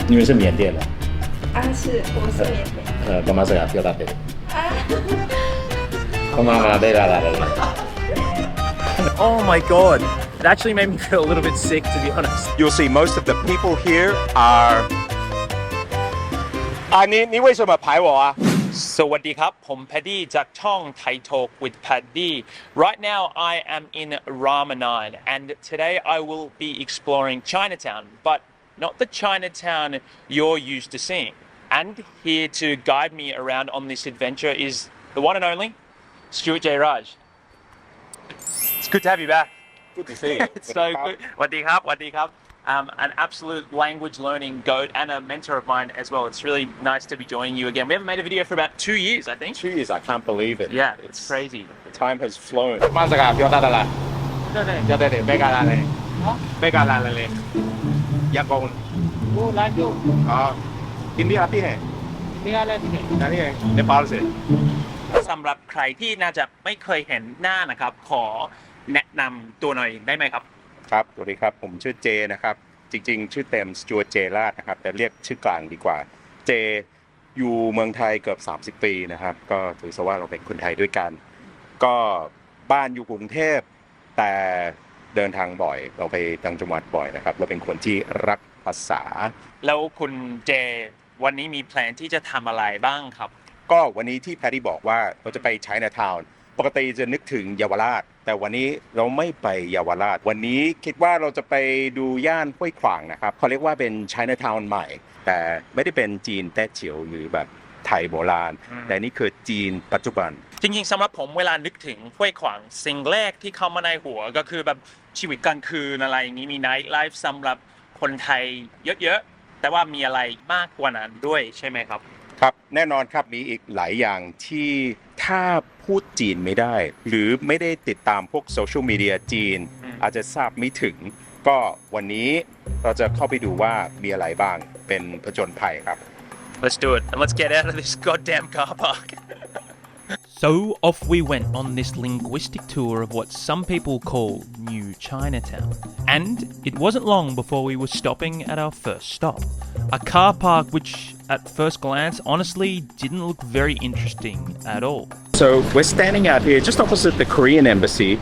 你们是缅甸的？啊，是，我是缅甸。干嘛这样？不要大腿。啊，干嘛啦？对啦啦啦。Oh my god! It actually made me feel a little bit sick, to be honest. You'll see most of the people here are 你为什么排我啊？ สวัสดีครับผม Paddy จากช่อง Thai Talk with Paddy. Right now I am in Ramadan and today I will be exploring Chinatown, but not the Chinatown you're used to seeing. And here to guide me around on this adventure is the one and only Stuart J. Raj. It's good to have you back. Good to see you. It's so good. สวัสดีครับสวัสดีครับ. An absolute language learning goat and a mentor of mine as well. It's really nice to be joining you again. We haven't made a video for about 2 years, I think. 2 years, I can't believe it. Yeah, it's crazy. Time has flown. มาสกาပြောတတ်လားပြောတတ်တယ်ဘက်ကလာလေဘက်ကလာလေရန်ကုန်ဟိုလာကျိုအိန္ဒိယพี่हैนี่อะไรพี่นั่นนี่เนปาลसे สำหรับใครที่น่าจะไม่เคยเห็นหน้านะครับขอแนะนำตัวหน่อยได้ไหมครับ ครับสวัสดีครับผมชื่อเจนะครับจริงๆชื่อเต็มสจวตเจราชนะครับแต่เรียกชื่อกลางดีกว่าเจอยู่เมืองไทยเกือบ30 ปีนะครับก็ถือซะว่าเราเป็นคนไทยด้วยกันก็บ้านอยู่กรุงเทพแต่เดินทางบ่อยเราไปต่างจังหวัดบ่อยนะครับเราเป็นคนที่รักภาษาแล้วคุณเจวันนี้มีแพลนที่จะทำอะไรบ้างครับก็วันนี้ที่แพดดี้บอกว่าเราจะไป Chinatown ปกติจะนึกถึงเยาวราชแต่วันนี้เราไม่ไปเยาวราชวันนี้คิดว่าเราจะไปดูย่านห้วยขวางนะครับเขาเรียกว่าเป็น Chinatown ใหม่แต่ไม่ได้เป็นจีนแต้จิ๋วหรือแบบไทยโบราณแต่นี่คือจีนปัจจุบันจริงๆสำหรับผมเวลานึกถึงห้วยขวางสิ่งแรกที่เข้ามาในหัวก็คือแบบชีวิตกลางคืนอะไรอย่างนี้มี night life สำหรับคนไทยเยอะๆแต่ว่ามีอะไรมากกว่านั้นด้วยใช่ไหมครับครับแน่นอนครับมีอีกหลายอย่างที่ถ้าพูดจีนไม่ได้หรือไม่ได้ติดตามพวกโซเชียลมีเดียจีนอาจจะทราบไม่ถึงก็วันนี้เราจะเข้าไปดูว่ามีอะไรบ้างเป็นผจญภัยครับ Let's do it and let's get out of this goddamn car park. So off we went on this linguistic tour of what some people call New Chinatown. And it wasn't long before we were stopping at our first stop. A car park which, at first glance, honestly didn't look very interesting at all. So we're standing out here just opposite the Korean embassy.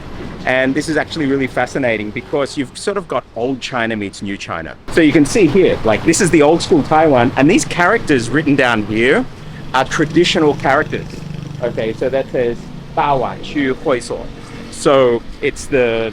And this is actually really fascinating because you've sort of got old China meets new China. So you can see here, like this is the old school Taiwan, and these characters written down here are traditional characters. Okay, so that says Bawan Chu Hui So. So it's the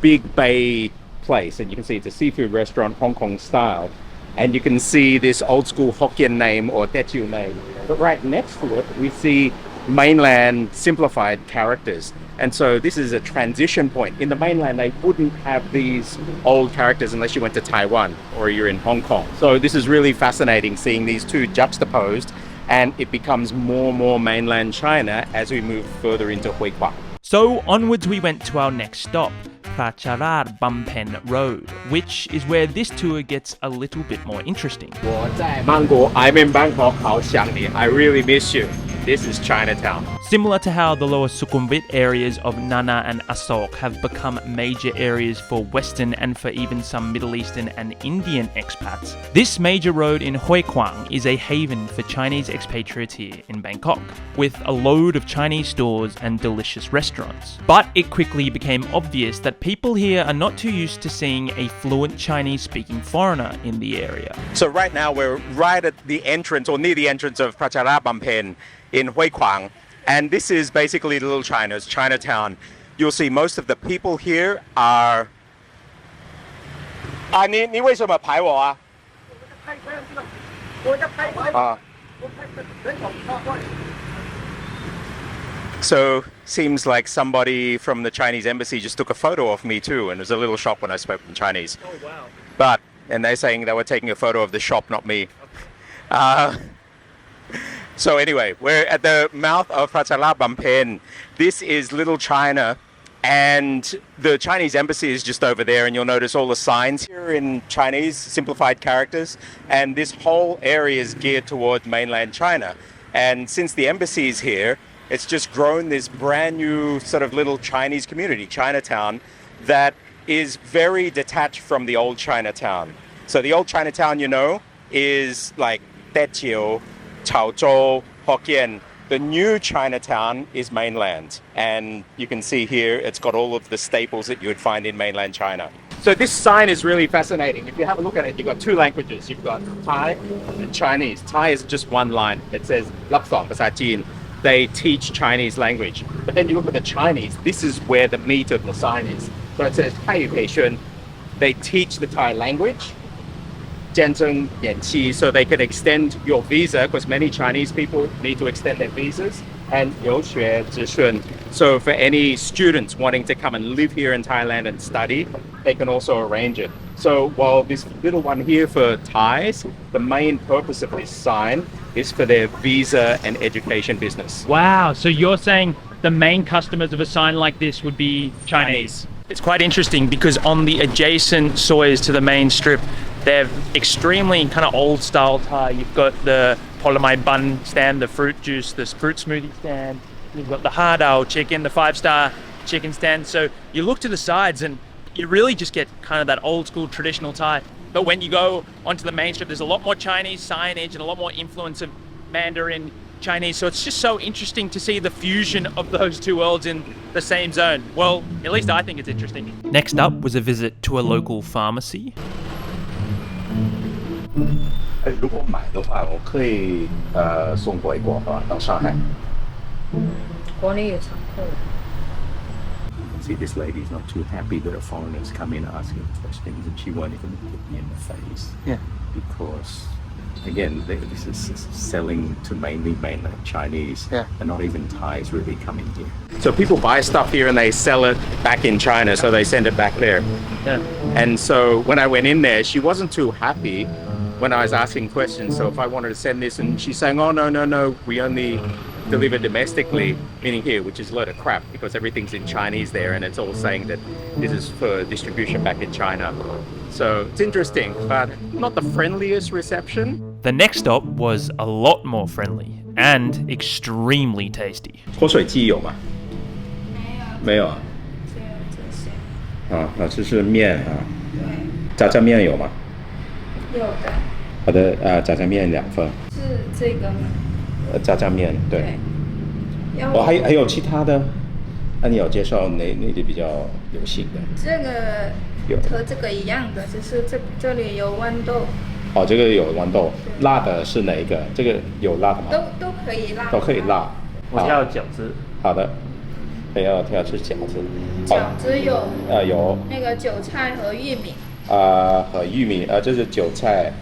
big bay place, and you can see it's a seafood restaurant, Hong Kong style. And you can see this old school Hokkien name or Teochew name. But right next to it, we see mainland simplified characters. And so this is a transition point. In the mainland, they wouldn't have these old characters unless you went to Taiwan or you're in Hong Kong. So this is really fascinating seeing these two juxtaposed, and it becomes more and more mainland China as we move further into Hui Kwa. So onwards we went to our next stop, Pracharat Bumpen Road, which is where this tour gets a little bit more interesting. I'm in Bangkok. I really miss you. This is Chinatown. Similar to how the lower Sukhumvit areas of Nana and Asok have become major areas for Western and for even some Middle Eastern and Indian expats, this major road in Hoi Kwang is a haven for Chinese expatriates here in Bangkok, with a load of Chinese stores and delicious restaurants. But it quickly became obvious that people here are not too used to seeing a fluent Chinese-speaking foreigner in the area. So right now we're right at the entrance or near the entrance of Pracharat Bumpen in Hoi Kwang, and this is basically Little China's Chinatown. You'll see most of the people here are 你为什么排我啊 So seems like somebody from the Chinese embassy just took a photo of me too, and it was a little shock when I spoke in Chinese. Oh wow. But and they're saying they were taking a photo of the shop, not me. So anyway, we're at the mouth of Pracharat Bumpen. This is Little China, and the Chinese embassy is just over there, and you'll notice all the signs here in Chinese, simplified characters, and this whole area is geared towards mainland China. And since the embassy is here, it's just grown this brand new sort of little Chinese community, Chinatown, that is very detached from the old Chinatown. So the old Chinatown, you know, is like Techiu, Chaozhou, Hokkien. The new Chinatown is mainland. And you can see here, it's got all of the staples that you would find in mainland China. So this sign is really fascinating. If you have a look at it, you've got two languages. You've got Thai and Chinese. Thai is just one line. It says, Lap Songภาษาจีน. They teach Chinese language. But then you look at the Chinese, this is where the meat of the sign is. So it says, Thai Patient. They teach the Thai language. So they can extend your visa because many Chinese people need to extend their visas. And 留学直顺. So for any students wanting to come and live here in Thailand and study, they can also arrange it. So while this little one here for Thais, the main purpose of this sign is for their visa and education business. Wow, so you're saying the main customers of a sign like this would be Chinese? It's quite interesting because on the adjacent soys to the main strip, they're extremely kind of old style Thai. You've got the polamai bun stand, the fruit juice, the fruit smoothie stand. You've got the hardao chicken, the 5-star chicken stand. So you look to the sides and you really just get kind of that old school traditional Thai. But when you go onto the main strip, there's a lot more Chinese signage and a lot more influence of Mandarin Chinese. So it's just so interesting to see the fusion of those two worlds in the same zone. Well, at least I think it's interesting. Next up was a visit to a local pharmacy. 如果买的话，我可以送回国到上海。国内有常客。 See, this lady is not too happy that a foreigner is coming asking questions, and she won't even look me in the face. Yeah. Because, again, this is selling to mainly mainland Chinese, Yeah. and not even Thais really coming here. So people buy stuff here and they sell it back in China, so they send it back there. Yeah. And so when I went in there, she wasn't too happy when I was asking questions. So if I wanted to send this, and she's saying, "Oh no, we only deliver domestically," meaning here, which is a load of crap because everything's in Chinese there, and it's all saying that this is for distribution back in China. So it's interesting, but not the friendliest reception. The next stop was a lot more friendly and extremely tasty. 口水鸡有吗？没有啊。只有这些。啊，这是面啊。炸酱面有吗？有的。好的，炸酱面2份。是这个吗？炸酱面对。对。要还有其他的？那你有介绍哪里比较流行的？这个和这个一样的，就是这里有豌豆。哦，这个有豌豆，辣的是哪一个？这个有辣的吗？都可以辣。都可以辣。我要饺子。好的。要吃饺子。饺子有。有。那个韭菜和玉米。和玉米，这是韭菜，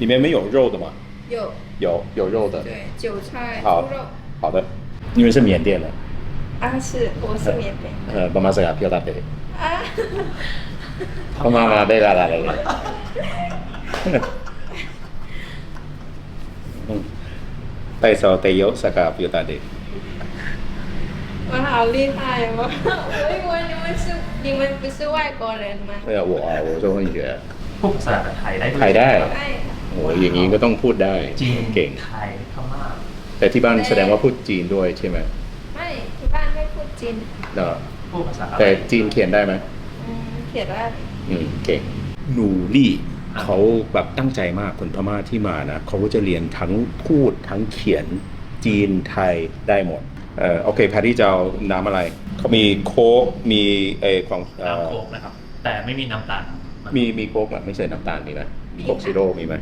里面没有肉的吗？有肉的。对，韭菜、猪肉。好的。你们是缅甸的？啊，是，我是缅甸。爸妈是漂大的。啊。爸妈对啦。带手带油是个表达的。我好厉害哦！我以为你们不是外国人吗？对啊，我中文学。พูดภาษาไทยได้ด้วย ไทยได้โอ้อย่างนี้ก็ต้องพูดได้ จีน เก่ง ไทยพม่า แต่ที่บ้านแสดงว่าพูดจีนด้วยใช่ไหม ไม่ที่บ้านไม่พูดจีน เนอะ พูดภาษาอะไร แต่จีนเขียนได้ไหม เขียนได้ เก่งหนูลี่เขาแบบตั้งใจมากคนพม่าที่มานะเขาก็จะเรียนทั้งพูดทั้งเขียนจีนไทยได้หมดโอเคPaddyจะเอาน้ำอะไรเขามีโค้กมีของ น้ำโค้กนะครับแต่ไม่มีน้ำตาล มีโค้กอะไม่ใส่น้ำตาลมีไหมโค้กซีโร่มีไหม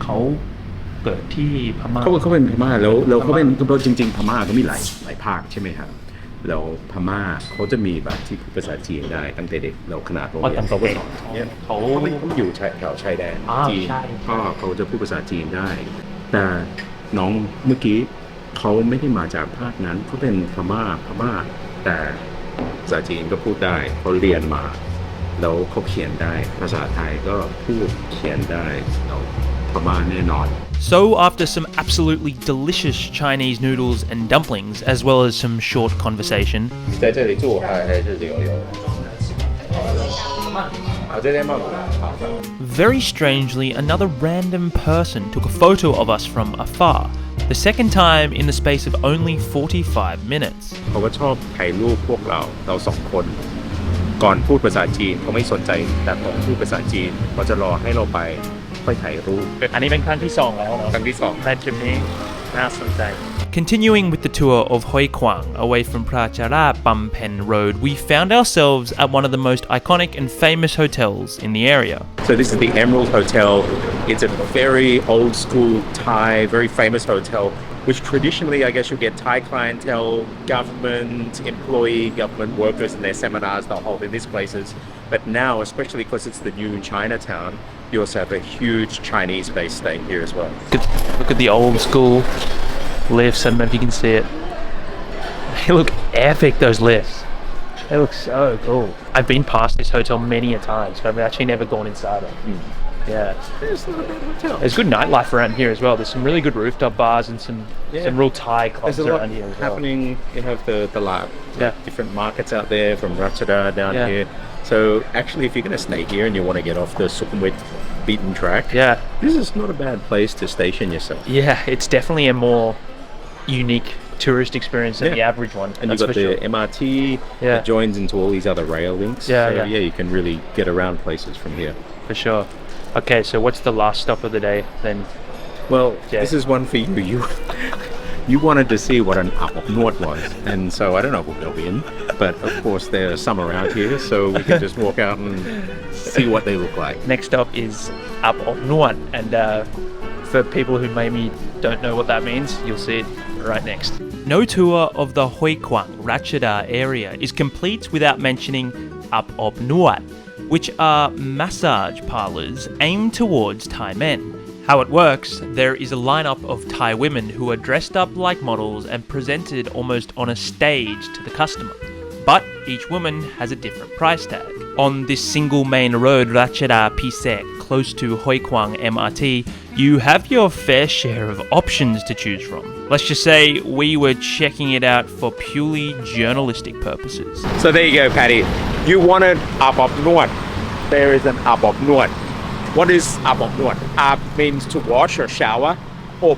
เขาเกิดที่พม่า เขาเป็นพม่าแล้วเขาเป็นจริงๆพม่าก็มีหลายภาคใช่ไหมครับแล้วพม่าเขาจะมีแบบที่พูดภาษาจีนได้ตั้งแต่เด็กเราขนาดโรงเรียนเขาก็สอนเนี่ยเขาอยู่แถวชายแดนจีนก็เขาจะพูดภาษาจีนได้แต่น้องเมื่อกี้เขาไม่ได้มาจากภาคนั้นเขาเป็นพม่าแต่ภาษาจีนก็พูดได้เขาเรียนมาแล้วเขาเขียนได้ภาษาไทยก็พูดเขียนได้แล้วพม่าแน่นอน So after some absolutely delicious Chinese noodles and dumplings, as well as some short conversation, 在这里住还是留这边吗 very strangely, another random person took a photo of us from afar, the second time in the space of only 45 minutes. เขาก็ชอบถ่ายรูปพวกเราสองคนก่อนพูดภาษาจีนเขาไม่สนใจแต่ผมพูดภาษาจีนเขาจะรอให้เราไป ไปถ่ายรูป อันนี้เป็นครั้งที่2แล้วเนาะ ครั้งที่สอง ในทริปนี้น่าสนใจ Continuing with the tour of Hoi Kwang away from Prachara Pampen Road, we found ourselves at one of the most iconic and famous hotels in the area. So this is the Emerald Hotel. It's a very old school Thai, very famous hotel, which traditionally, I guess, you get Thai clientele, government employee, government workers in their seminars they'll hold in these places. But now, especially because it's the new Chinatown, you also have a huge Chinese base staying here as well. Look at the old school lifts. I don't know if you can see it. They look epic, those lifts. They look so cool. I've been past this hotel many a times, but I've actually never gone inside it. Yeah. It's not a bad hotel. There's good nightlife around here as well. There's some really good rooftop bars and some real Thai clubs There's a lot around here as well. happening. You have the lab, different markets out there from Ratchada down here. So actually, if you're going to stay here and you want to get off the Sukhumvit beaten track, this is not a bad place to station yourself. Yeah, it's definitely a more unique tourist experience than the average one. And you've got the MRT that joins into all these other rail links. So you can really get around places from here. For sure. Okay, so what's the last stop of the day then? Well, this is one for you. You wanted to see what an up north was, and so I don't know what they'll be in, but of course there are some around here, so we can just walk out and see what they look like. Next stop is Up Nuat, and for people who maybe don't know what that means, you'll see it right next. No tour of the Hoi Kwang Ratchada area is complete without mentioning Up Nuat, which are massage parlors aimed towards Thai men. How it works, there is a lineup of Thai women who are dressed up like models and presented almost on a stage to the customer. But each woman has a different price tag. On this single main road, Ratchada Pisek, close to Hoi Kwang MRT, you have your fair share of options to choose from. Let's just say we were checking it out for purely journalistic purposes. So there you go, Paddy. You wanted up nuat. There is an up nuat. What is up nuat? Up means to wash or shower. Or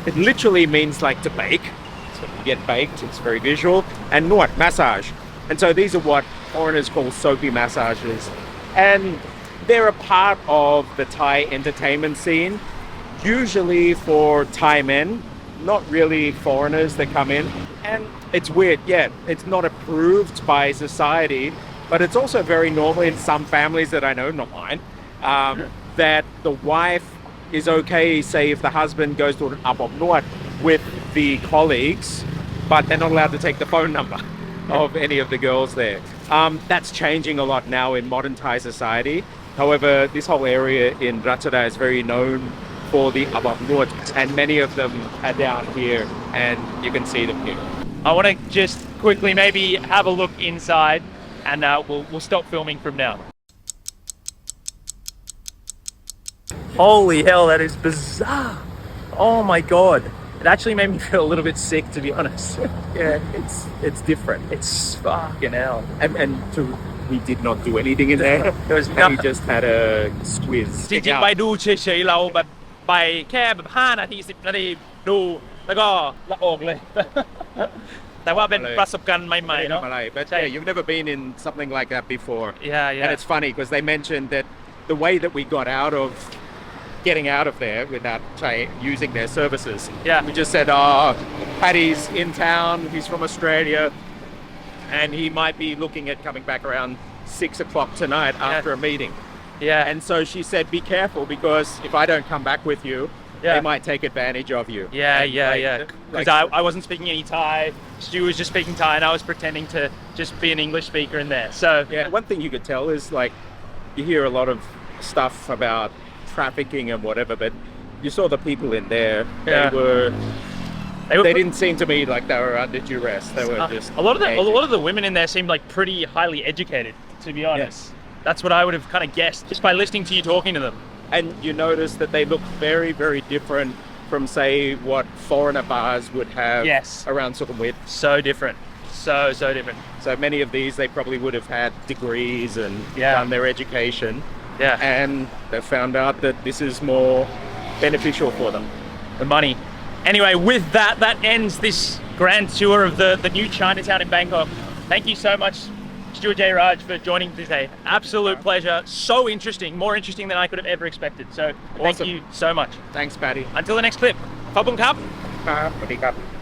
it literally means like to bake. So you get baked, it's very visual. And nuat, massage. And so these are what foreigners call soapy massages. And they're a part of the Thai entertainment scene. Usually for Thai men, not really foreigners that come in. And it's weird, it's not approved by society, but it's also very normal in some families that I know, not mine, that the wife is okay, say if the husband goes to an nuat with the colleagues, but they're not allowed to take the phone number of any of the girls there. That's changing a lot now in modern Thai society. However, this whole area in Ratchada is very known for the nuat, and many of them are down here, and you can see them here. I want to just quickly maybe have a look inside, and we'll stop filming from now. Holy hell, that is bizarre. Oh my god. It actually made me feel a little bit sick, to be honest. It's different. It's fucking hell. And we did not do anything in there. It was We just had a squiz. จริงๆไปดูเฉยๆเราแบบไปแค่แบบ5นาที10นาทีดูแล้วก็ละโอกเลย แต่ว่าเป็นประสบการณ์ใหม่ๆเนาะ But you've never been in something like that before. Yeah. And it's funny because they mentioned that the way that we got out of getting out of there without using their services. We just said, Paddy's in town, he's from Australia, and he might be looking at coming back around 6 o'clock tonight after a meeting. And so she said, be careful because if I don't come back with you, they might take advantage of you. Because I wasn't speaking any Thai. Stu was just speaking Thai, and I was pretending to just be an English speaker in there. So one thing you could tell is like you hear a lot of stuff about trafficking and whatever, but you saw the people in there. They didn't seem to me like they were under duress. They were just a lot of the women in there seemed like pretty highly educated, to be honest. That's what I would have kind of guessed just by listening to you talking to them. And you notice that they look very, very different from, say, what foreigner bars would have around Sukhumvit. So different. So different. So many of these, they probably would have had degrees and done their education. And they found out that this is more beneficial for them. The money. Anyway, with that ends this grand tour of the new Chinatown in Bangkok. Thank you so much, Stuart J. Raj for joining today. Absolute pleasure. So interesting, more interesting than I could have ever expected. So thank Awesome. you so much. Thanks, Paddy. Until the next clip. Khop bun kap. ครับสวัสดีครับ